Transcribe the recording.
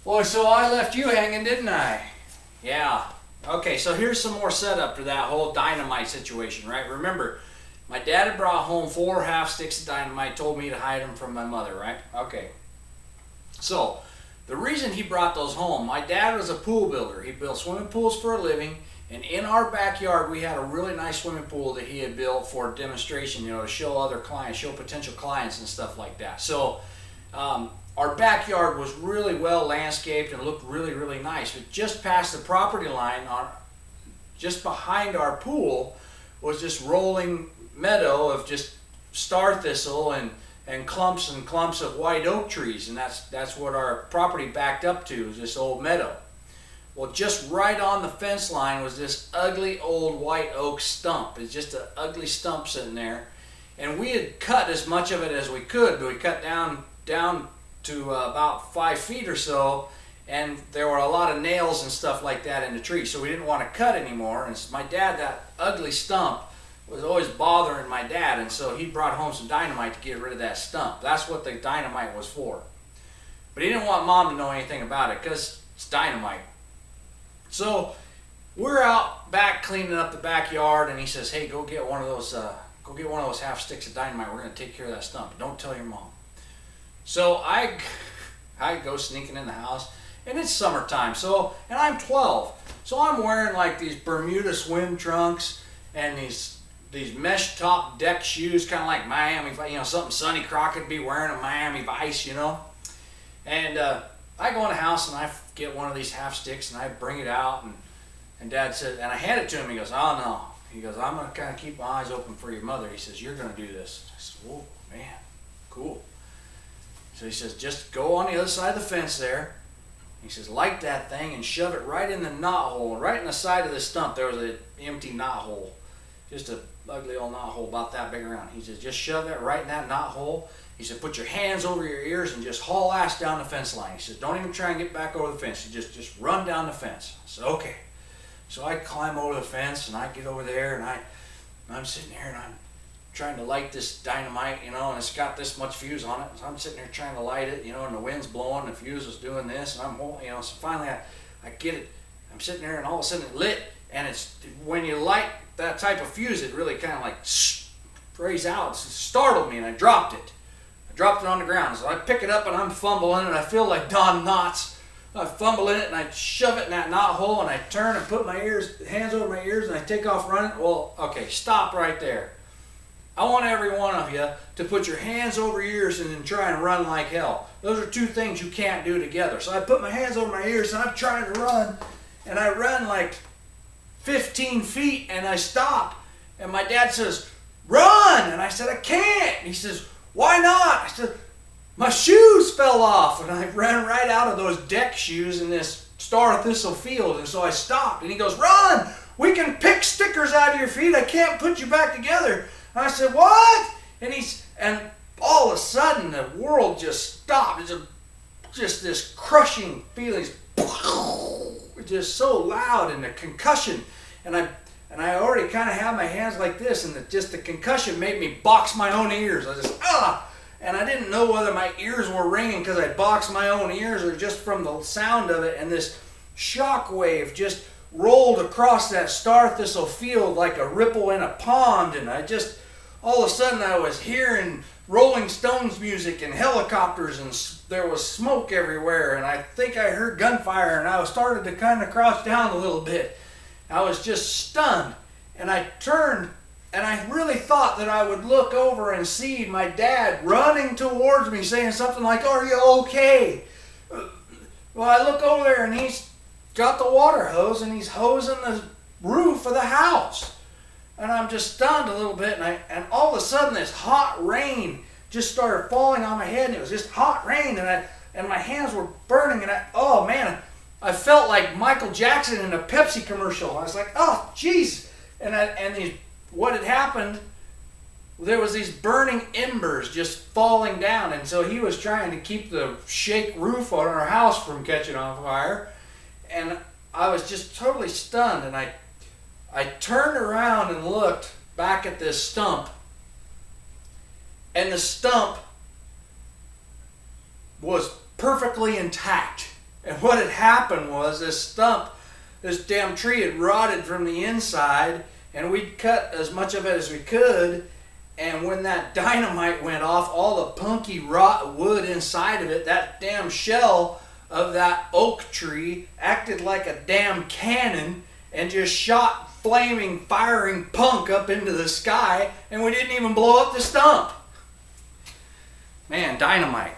Boy, so I left you hanging, didn't I? Yeah. Okay, so here's some more setup to that whole dynamite situation, right? Remember, my dad had brought home 4 half sticks of dynamite, told me to hide them from my mother, right? Okay. So, the reason he brought those home, my dad was a pool builder. He built swimming pools for a living, and in our backyard we had a really nice swimming pool that he had built for demonstration, you know, to show other clients, show potential clients and stuff like that. So, our backyard was really well landscaped and looked really, really nice. But just past the property line, just behind our pool, was this rolling meadow of just star thistle and clumps of white oak trees, and that's what our property backed up to, is this old meadow. Well, just right on the fence line was this ugly old white oak stump. It's just an ugly stump sitting there, and we had cut as much of it as we could, but we cut down to about 5 feet or so, and there were a lot of nails and stuff like that in the tree, so we didn't want to cut anymore. And my dad, that ugly stump was always bothering my dad, and so he brought home some dynamite to get rid of that stump. That's what the dynamite was for. But he didn't want Mom to know anything about it because it's dynamite. So we're out back cleaning up the backyard, and he says, "Hey, go get one of those half sticks of dynamite. We're going to take care of that stump. Don't tell your mom." So I go sneaking in the house, and it's summertime. And I'm 12, so I'm wearing like these Bermuda swim trunks and these mesh top deck shoes, kind of like Miami, you know, something Sonny Crockett would be wearing at Miami Vice, you know. And I go in the house and I get one of these half sticks and I bring it out, and Dad said, and I hand it to him. He goes, "Oh no," he goes, "I'm gonna kind of keep my eyes open for your mother." He says, "You're gonna do this." I said, "Whoa, man, cool." So he says, "Just go on the other side of the fence there." He says, "Light that thing and shove it right in the knot hole, right in the side of the stump." There was an empty knot hole, just a ugly old knot hole about that big around. He says, "Just shove that right in that knot hole." He said, "Put your hands over your ears and just haul ass down the fence line." He says, "Don't even try and get back over the fence. You just run down the fence." I said, "Okay." So I climb over the fence and I get over there, and I'm sitting there and I'm trying to light this dynamite, you know, and it's got this much fuse on it. So I'm sitting there trying to light it, you know, and the wind's blowing, the fuse is doing this, and I'm holding, you know, so finally I get it. I'm sitting there, and all of a sudden it lit, and it's, when you light that type of fuse, it really kind of like sprays out. It startled me, and I dropped it. I dropped it on the ground. So I pick it up, and I'm fumbling, and I feel like Don Knotts. I fumble in it, and I shove it in that knot hole, and I turn and put my hands over my ears, and I take off running. Well, okay, stop right there. I want every one of you to put your hands over your ears and then try and run like hell. Those are two things you can't do together. So I put my hands over my ears and I'm trying to run, and I run like 15 feet and I stop. And my dad says, "Run!" And I said, "I can't." And he says, "Why not?" I said, "My shoes fell off." And I ran right out of those deck shoes in this star thistle field. And so I stopped, and he goes, "Run! We can pick stickers out of your feet. I can't put you back together." And I said, "What?" And all of a sudden the world just stopped. It's just this crushing feeling, just so loud, and the concussion. And I already kind of had my hands like this, and just the concussion made me box my own ears. I just and I didn't know whether my ears were ringing because I boxed my own ears or just from the sound of it. And this shock wave just rolled across that star thistle field like a ripple in a pond, and all of a sudden I was hearing Rolling Stones music and helicopters, and there was smoke everywhere, and I think I heard gunfire, and I started to kind of crouch down a little bit. I was just stunned, and I turned, and I really thought that I would look over and see my dad running towards me saying something like, "Are you okay?" Well, I look over there, and he's got the water hose, and he's hosing the roof of the house. And I'm just stunned a little bit, and all of a sudden this hot rain just started falling on my head, and it was just hot rain, and my hands were burning, and oh man, I felt like Michael Jackson in a Pepsi commercial. I was like, "Oh jeez," what had happened, there was these burning embers just falling down, and so he was trying to keep the shake roof on our house from catching on fire, and I was just totally stunned, and I turned around and looked back at this stump, and the stump was perfectly intact. And what had happened was this damn tree had rotted from the inside, and we'd cut as much of it as we could. And when that dynamite went off, all the punky rot wood inside of it, that damn shell of that oak tree acted like a damn cannon and just shot flaming, firing punk up into the sky, and we didn't even blow up the stump. Man, dynamite.